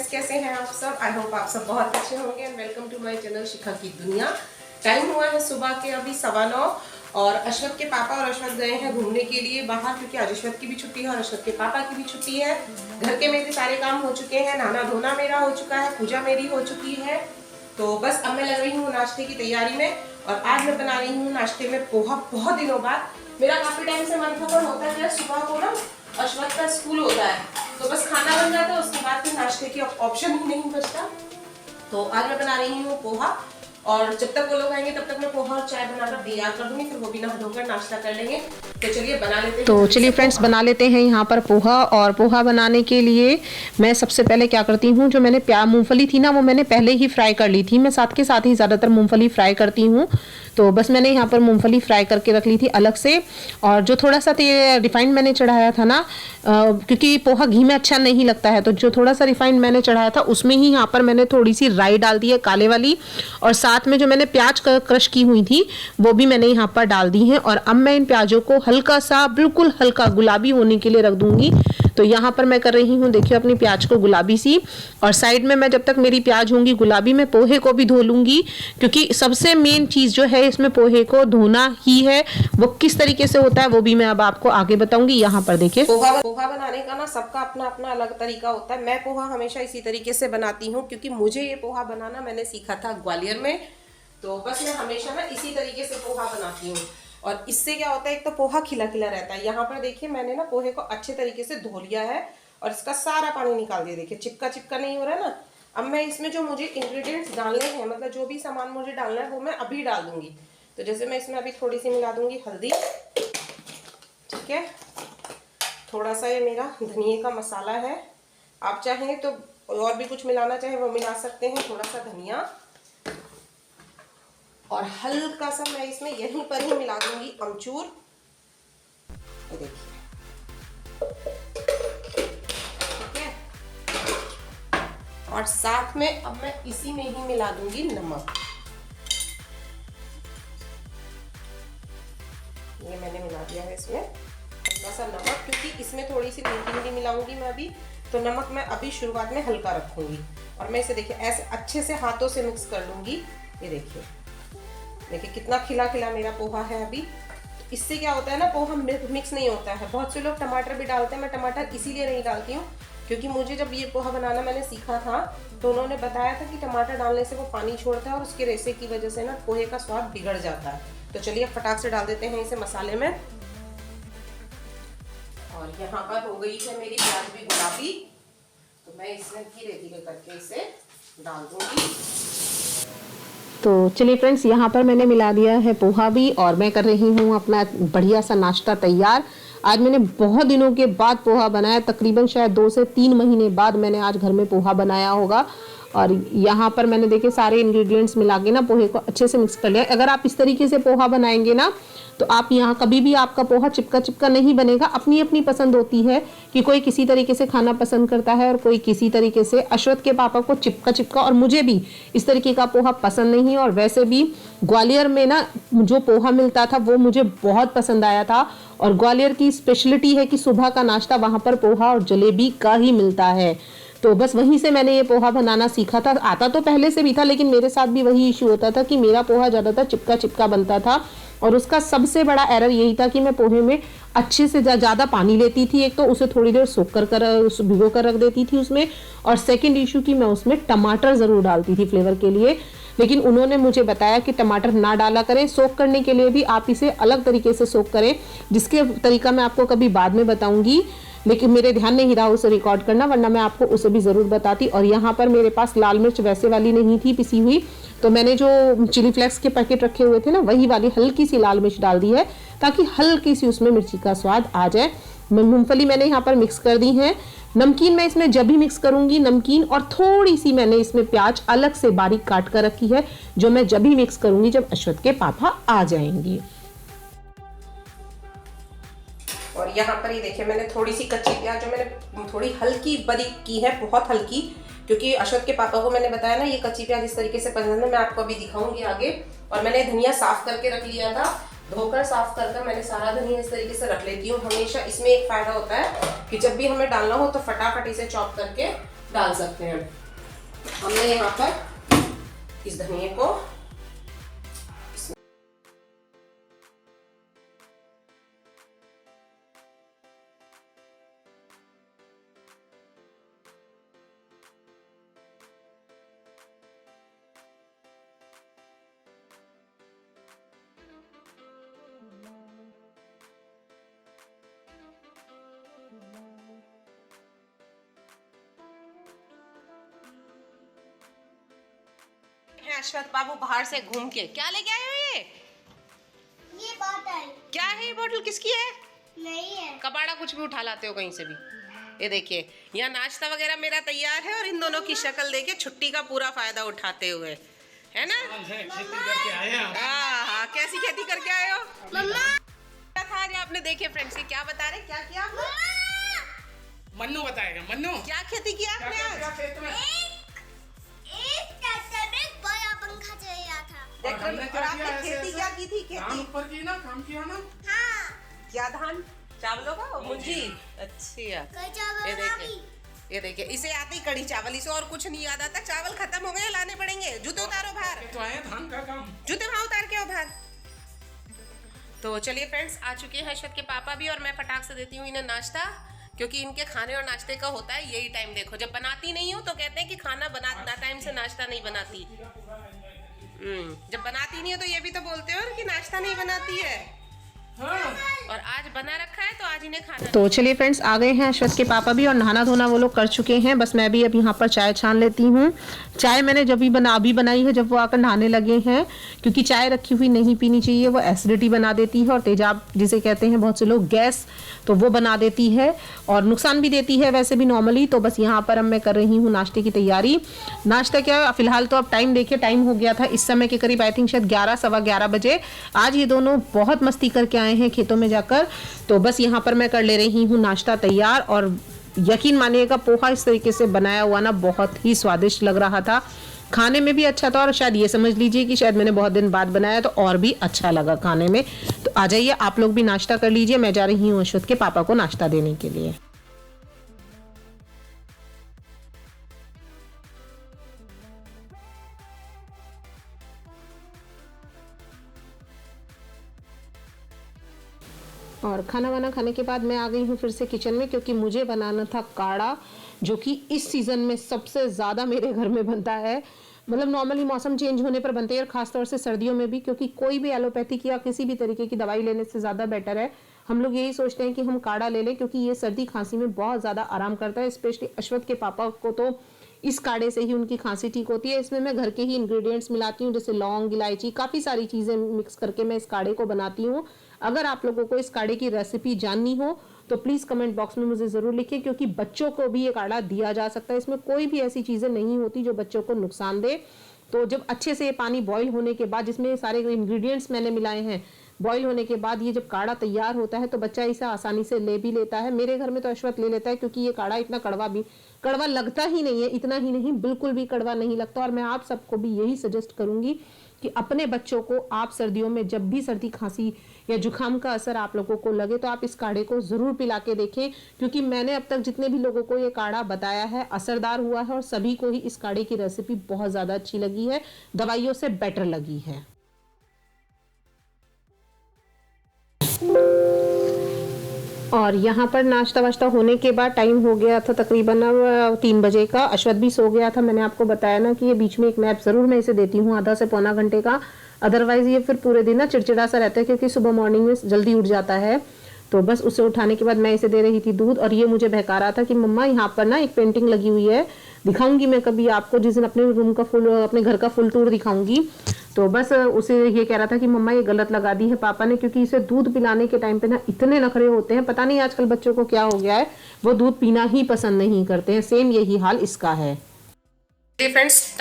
Friends, कैसे हैं आप सब? आई होप आप सब बहुत अच्छे होंगे and welcome to my channel Shikha की दुनिया। टाइम हुआ है सुबह के अभी 9:15 और अश्वत के पापा और अश्वत गए हैं घूमने के लिए बाहर, क्योंकि आज अश्वत की भी छुट्टी है और अश्वत के पापा की भी छुट्टी है। घर के मेरे सारे काम हो चुके हैं, नहाना धोना मेरा हो चुका है, पूजा मेरी हो चुकी है। तो बस अब मैं लग रही हूँ नाश्ते की तैयारी में और आज मैं बना रही हूँ नाश्ते में पोहा। बहुत दिनों बाद मेरा काफी टाइम से मन था, पर होता है सुबह को ना अश्वत का स्कूल होता है तो बस खाना बन जाता है, उसके बाद फिर नाश्ते की ऑप्शन ही नहीं बचता। तो आज मैं बना रही हूँ पोहा और जब तक वो लोग आएंगे तब तक मैं पोहा और चाय बनाकर तैयार कर दूंगी, फिर वो भी नहा धोकर नाश्ता कर लेंगे। तो चलिए बना लेते हैं। तो चलिए फ्रेंड्स, बना लेते हैं यहाँ पर पोहा। और पोहा बनाने के लिए मैं सबसे पहले क्या करती हूँ, जो मैंने मूंगफली थी ना वो मैंने पहले ही फ्राई कर ली थी। मैं साथ के साथ ही ज़्यादातर मूंगफली फ्राई करती हूँ, तो बस मैंने यहाँ पर मूंगफली फ्राई करके रख ली थी अलग से। और जो थोड़ा सा रिफाइंड मैंने चढ़ाया था ना, क्योंकि पोहा घी में अच्छा नहीं लगता है, तो जो थोड़ा सा रिफाइंड मैंने चढ़ाया था उसमें ही यहाँ पर मैंने थोड़ी सी राई डाल दी है काले वाली, और साथ में जो मैंने प्याज क्रश की हुई थी वो भी मैंने यहाँ पर डाल दी है। और अब मैं इन प्याजों को हल्का सा, बिल्कुल हल्का गुलाबी होने के लिए रख दूंगी। तो यहाँ पर मैं कर रही हूँ, देखिए अपनी प्याज को गुलाबी सी, और साइड में मैं जब तक मेरी प्याज होंगी गुलाबी मैं पोहे को भी धो लूंगी, क्योंकि सबसे मेन चीज़ जो है इसमें पोहे को धोना ही है। वो किस तरीके से होता है वो भी मैं अब आपको आगे बताऊंगी। यहाँ पर देखिए पोहा बनाने का ना सबका अपना अपना अलग तरीका होता है। मैं पोहा हमेशा इसी तरीके से बनाती हूँ, क्योंकि मुझे ये पोहा बनाना मैंने सीखा था ग्वालियर में, तो बस मैं हमेशा ना इसी तरीके से पोहा बनाती हूँ। और इससे क्या होता है, एक तो पोहा खिला खिला रहता है। यहाँ पर देखिए मैंने ना पोहे को अच्छे तरीके से धो लिया है और इसका सारा पानी निकाल दिया। देखिए चिपका चिपका नहीं हो रहा है ना। अब मैं इसमें जो मुझे इंग्रेडिएंट्स डालने हैं, मतलब जो भी सामान मुझे डालना है वो मैं अभी डाल दूंगी। तो जैसे मैं इसमें अभी थोड़ी सी मिला दूंगी हल्दी, ठीक है, थोड़ा सा ये मेरा धनिए का मसाला है। आप चाहें तो और भी कुछ मिलाना चाहे वो मिला सकते हैं, थोड़ा सा धनिया, और हल्का सा मैं इसमें यहीं पर ही मिला दूंगी अमचूर। ये देखिए, ठीक है। और साथ में अब मैं इसी में ही मिला दूंगी नमक। ये मैंने मिला दिया है इसमें हल्का सा नमक, क्योंकि इसमें थोड़ी सी मीठी मिलाऊंगी मैं अभी, तो नमक मैं अभी शुरुआत में हल्का रखूंगी। और मैं इसे देखिए ऐसे अच्छे से हाथों से मिक्स कर लूंगी। ये देखिए, देखिए कितना खिला खिला मेरा पोहा है अभी। इससे क्या होता है ना, पोहा मिक्स नहीं होता है। बहुत से लोग टमाटर भी डालते हैं, मैं टमाटर इसीलिए नहीं डालती हूँ, क्योंकि मुझे जब ये पोहा बनाना मैंने सीखा था तो उन्होंने बताया था कि टमाटर डालने से वो पानी छोड़ता है और उसके रेशे की वजह से ना पोहे का स्वाद बिगड़ जाता है। तो चलिए फटाक से डाल देते हैं इसे मसाले में। और यहाँ पर हो गई है मेरी प्याज भी गुलाबी, तो मैं इसमें धीरे धीरे करके इसे डाल दूंगी। तो चलिए फ्रेंड्स, यहाँ पर मैंने मिला दिया है पोहा भी, और मैं कर रही हूँ अपना बढ़िया सा नाश्ता तैयार। आज मैंने बहुत दिनों के बाद पोहा बनाया, तकरीबन शायद 2 से 3 महीने बाद मैंने आज घर में पोहा बनाया होगा। और यहाँ पर मैंने देखे सारे इंग्रेडिएंट्स मिला के ना पोहे को अच्छे से मिक्स कर लिया। अगर आप इस तरीके से पोहा बनाएंगे ना तो आप यहाँ कभी भी आपका पोहा चिपका चिपका नहीं बनेगा। अपनी अपनी पसंद होती है कि कोई किसी तरीके से खाना पसंद करता है और कोई किसी तरीके से। अश्वत के पापा को चिपका चिपका, और मुझे भी इस तरीके का पोहा पसंद नहीं। और वैसे भी ग्वालियर में ना जो पोहा मिलता था वो मुझे बहुत पसंद आया था, और ग्वालियर की स्पेशलिटी है कि सुबह का नाश्ता वहाँ पर पोहा और जलेबी का ही मिलता है। तो बस वहीं से मैंने ये पोहा बनाना सीखा था। आता तो पहले से भी था, लेकिन मेरे साथ भी वही इशू होता था कि मेरा पोहा ज़्यादातर चिपका चिपका बनता था। और उसका सबसे बड़ा एरर यही था कि मैं पोहे में अच्छे से ज़्यादा पानी लेती थी। एक तो उसे थोड़ी देर सोख कर भिगो कर रख देती थी उसमें, और सेकंड इशू कि मैं उसमें टमाटर ज़रूर डालती थी फ्लेवर के लिए। लेकिन उन्होंने मुझे बताया कि टमाटर ना डाला करें, सोख करने के लिए भी आप इसे अलग तरीके से सोख करें, जिसके तरीका मैं आपको कभी बाद में बताऊंगी, लेकिन मेरे ध्यान नहीं रहा उसे रिकॉर्ड करना, वरना मैं आपको उसे भी ज़रूर बताती। और यहाँ पर मेरे पास लाल मिर्च वैसे वाली नहीं थी पिसी हुई, तो मैंने जो चिली फ्लेक्स के पैकेट रखे हुए थे ना वही वाली हल्की सी लाल मिर्च डाल दी है, ताकि हल्की सी उसमें मिर्ची का स्वाद आ जाए। मूंगफली मैंने यहाँ पर मिक्स कर दी है। नमकीन मैं इसमें जब भी मिक्स करूंगी, नमकीन और थोड़ी सी मैंने इसमें प्याज अलग से बारीक काट कर रखी है, जो मैं जब भी मिक्स करूंगी जब अश्वत के पापा आ जाएंगे। और यहाँ पर ये देखिए मैंने थोड़ी सी कच्ची प्याज जो मैंने थोड़ी हल्की बारीक की है, बहुत हल्की, क्योंकि अश्वत के पापा को मैंने बताया ना ये कच्ची प्याज इस तरीके से पसंद है। मैं आपको अभी दिखाऊंगी आगे। और मैंने धनिया साफ करके रख लिया था, धोकर साफ कर मैंने सारा धनिया इस तरीके से रख लेती हूँ। हमेशा इसमें एक फायदा होता है कि जब भी हमें डालना हो तो फटाफट इसे चॉप करके डाल सकते हैं। हमने यहाँ पर इस धनिये को अश्वथ बाबू बाहर से घूम के क्या लेके आए हो? ये बोतल क्या है? ये बोतल किसकी है? नहीं है। कबाड़ा कुछ भी उठा लाते हो कहीं से भी। ये देखिए, यहाँ नाश्ता वगैरह मेरा तैयार है और इन दोनों की शक्ल देखिए छुट्टी का पूरा फायदा उठाते हुए, है ना? खेती करके आए हैं। हाँ, कैसी खेती करके आए हो? मम्मा क्या खा रहे आपने? देखिए फ्रेंड्स, ये क्या बता रहे, क्या किया? मन्नू बताएगा। मन्नू क्या खेती किया आपने आज? खेत में एक ट्रैक्टर में बड़ा पंखा चलाया था। और हमने क्या और आपने किया? खेती क्या की थी? धान खेती ऊपर की ना, काम किया ना। हाँ क्या धान? चावलों का मुंजी। अच्छा, कच्चा ये बना देखिए, ये देखिए, इसे आती कड़ी चावल, इसे और कुछ नहीं याद आता। चावल खत्म हो गए, लाने पड़ेंगे। जूते उतारो बाहर, तो आए धान का काम। जूते वहां उतार के आओ बाहर। तो चलिए फ्रेंड्स, आ चुके हैं अश्वथ के पापा भी और मैं फटाक से देती हूँ इन्हें नाश्ता, क्योंकि इनके खाने और नाश्ते का होता है यही टाइम। देखो, जब बनाती नहीं हूँ तो कहते हैं कि खाना बना टाइम से नाश्ता नहीं बनाती। जब बनाती नहीं हो तो ये भी तो बोलते हो कि नाश्ता नहीं बनाती है। हाँ। और आज बना रखा है तो आज इन्हें खाना। तो चलिए फ्रेंड्स, आ गए हैं अश्वथ के पापा भी और नहाना धोना वो लोग कर चुके हैं। बस मैं भी अब यहाँ पर चाय छान लेती हूँ। चाय मैंने जब भी अभी बनाई है जब वो आकर नहाने लगे हैं, क्योंकि चाय रखी हुई नहीं पीनी चाहिए, वो एसिडिटी बना देती है और तेजाब जिसे कहते हैं बहुत से लोग, गैस, तो वो बना देती है और नुकसान भी देती है वैसे भी नॉर्मली। तो बस यहाँ पर अब मैं कर रही हूँ नाश्ते की तैयारी। नाश्ता क्या, फिलहाल तो अब टाइम देखिए, टाइम हो गया था इस समय के करीब, आई थिंक शायद 11 सवा 11 बजे। आज ये दोनों बहुत मस्ती करके आए हैं खेतों में जाकर। तो बस यहाँ पर मैं कर ले रही हूँ नाश्ता तैयार और यकीन मानिएगा पोहा इस तरीके से बनाया हुआ ना बहुत ही स्वादिष्ट लग रहा था, खाने में भी अच्छा था और शायद ये समझ लीजिए कि शायद मैंने बहुत दिन बाद बनाया तो और भी अच्छा लगा खाने में। तो आ जाइए आप लोग भी नाश्ता कर लीजिए, मैं जा रही हूँ अश्वथ के पापा को नाश्ता देने के लिए। और खाना वाना खाने के बाद मैं आ गई हूँ फिर से किचन में, क्योंकि मुझे बनाना था काढ़ा, जो कि इस सीज़न में सबसे ज़्यादा मेरे घर में बनता है। मतलब नॉर्मली मौसम चेंज होने पर बनते हैं और ख़ासतौर से सर्दियों में भी, क्योंकि कोई भी एलोपैथिक या किसी भी तरीके की दवाई लेने से ज़्यादा बेटर है हम लोग यही सोचते हैं कि हम काढ़ा ले लें, क्योंकि ये सर्दी खांसी में बहुत ज़्यादा आराम करता है। स्पेशली अश्वथ के पापा को तो इस काढ़े से ही उनकी खांसी ठीक होती है। इसमें मैं घर के ही इंग्रेडिएंट्स मिलाती हूँ, जैसे लौंग, इलायची, काफ़ी सारी चीज़ें मिक्स करके मैं इस काढ़े को बनाती हूँ। अगर आप लोगों को इस काढ़े की रेसिपी जाननी हो तो प्लीज़ कमेंट बॉक्स में मुझे ज़रूर लिखिए, क्योंकि बच्चों को भी ये काढ़ा दिया जा सकता है। इसमें कोई भी ऐसी चीज़ें नहीं होती जो बच्चों को नुकसान दे। तो जब अच्छे से ये पानी बॉईल होने के बाद, जिसमें सारे इंग्रेडिएंट्स मैंने मिलाए हैं, बॉईल होने के बाद ये जब काढ़ा तैयार होता है तो बच्चा इसे आसानी से ले भी लेता है। मेरे घर में तो अश्वथ ले लेता है, क्योंकि ये काढ़ा इतना कड़वा लगता ही नहीं है। इतना ही नहीं, बिल्कुल भी कड़वा नहीं लगता। और मैं आप सबको भी यही सजेस्ट करूंगी कि अपने बच्चों को आप सर्दियों में जब भी सर्दी खांसी या जुकाम का असर आप लोगों को लगे तो आप इस काढ़े को ज़रूर पिला के देखें, क्योंकि मैंने अब तक जितने भी लोगों को ये काढ़ा बताया है असरदार हुआ है और सभी को ही इस काढ़े की रेसिपी बहुत ज़्यादा अच्छी लगी है, दवाइयों से बेटर लगी है। और यहाँ पर नाश्ता वाश्ता होने के बाद टाइम हो गया था तकरीबन 3 बजे का। अश्वथ भी सो गया था। मैंने आपको बताया ना कि ये बीच में एक नैप ज़रूर मैं इसे देती हूँ, आधा से पौना घंटे का। अदरवाइज़ ये फिर पूरे दिन ना चिड़चिड़ा सा रहता है, क्योंकि सुबह मॉर्निंग में जल्दी उठ जाता है। तो बस उसे उठाने के बाद मैं इसे दे रही थी दूध, और ये मुझे बहका रहा था कि मम्मा यहाँ पर ना एक पेंटिंग लगी हुई है, दिखाऊंगी मैं कभी आपको, जिस दिन अपने घर का फुल टूर दिखाऊंगी। तो बस उसे ये कह रहा था कि मम्मा ये गलत लगा दी है पापा ने, क्योंकि इसे दूध पिलाने के टाइम पे ना इतने नखरे होते हैं, पता नहीं आजकल बच्चों को क्या हो गया है, वो दूध पीना ही पसंद नहीं करते हैं। सेम यही हाल इसका है। फ्रेंड्स,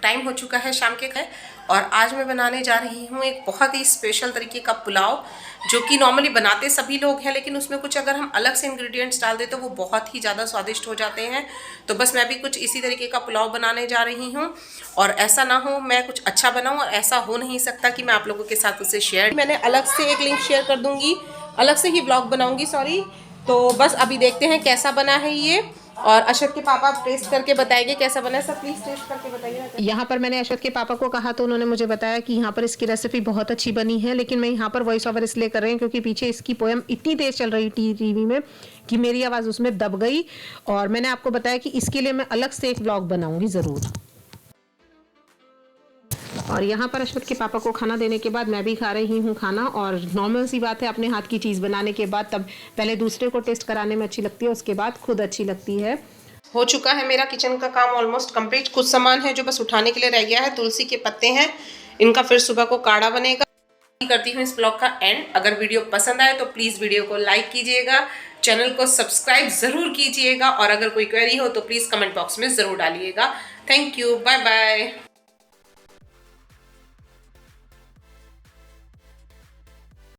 टाइम हो चुका है शाम के और आज मैं बनाने जा रही हूँ एक बहुत ही स्पेशल तरीके का पुलाव, जो कि नॉर्मली बनाते सभी लोग हैं, लेकिन उसमें कुछ अगर हम अलग से इंग्रेडिएंट्स डाल दें तो वो बहुत ही ज़्यादा स्वादिष्ट हो जाते हैं। तो बस मैं भी कुछ इसी तरीके का पुलाव बनाने जा रही हूँ, और ऐसा ना हो मैं कुछ अच्छा बनाऊँ, और ऐसा हो नहीं सकता कि मैं आप लोगों के साथ उसे शेयर, मैंने अलग से एक लिंक शेयर कर दूँगी, अलग से ही ब्लॉग बनाऊँगी, सॉरी। तो बस अभी देखते हैं कैसा बना है ये। और अशोक के पापा टेस्ट करके बताएंगे कैसा बना है। सब प्लीज टेस्ट करके बताइए। यहाँ पर मैंने अशोक के पापा को कहा तो उन्होंने मुझे बताया कि यहाँ पर इसकी रेसिपी बहुत अच्छी बनी है, लेकिन मैं यहाँ पर वॉइस ओवर इसलिए कर रही हूँ क्योंकि पीछे इसकी पोएम इतनी तेज चल रही थी टीवी में कि मेरी आवाज़ उसमें दब गई। और मैंने आपको बताया कि इसके लिए मैं अलग से एक व्लॉग बनाऊंगी ज़रूर। और यहाँ पर अश्वत के पापा को खाना देने के बाद मैं भी खा रही हूँ खाना। और नॉर्मल सी बात है, अपने हाथ की चीज़ बनाने के बाद तब पहले दूसरे को टेस्ट कराने में अच्छी लगती है, उसके बाद खुद अच्छी लगती है। हो चुका है मेरा किचन का काम ऑलमोस्ट कंप्लीट। कुछ सामान है जो बस उठाने के लिए रह गया है। तुलसी के पत्ते हैं, इनका फिर सुबह को काढ़ा बनेगा। करती हूँ इस ब्लॉग का एंड। अगर वीडियो पसंद आए तो प्लीज़ वीडियो को लाइक कीजिएगा, चैनल को सब्सक्राइब ज़रूर कीजिएगा और अगर कोई क्वेरी हो तो प्लीज़ कमेंट बॉक्स में ज़रूर डालिएगा। Thank you, bye bye.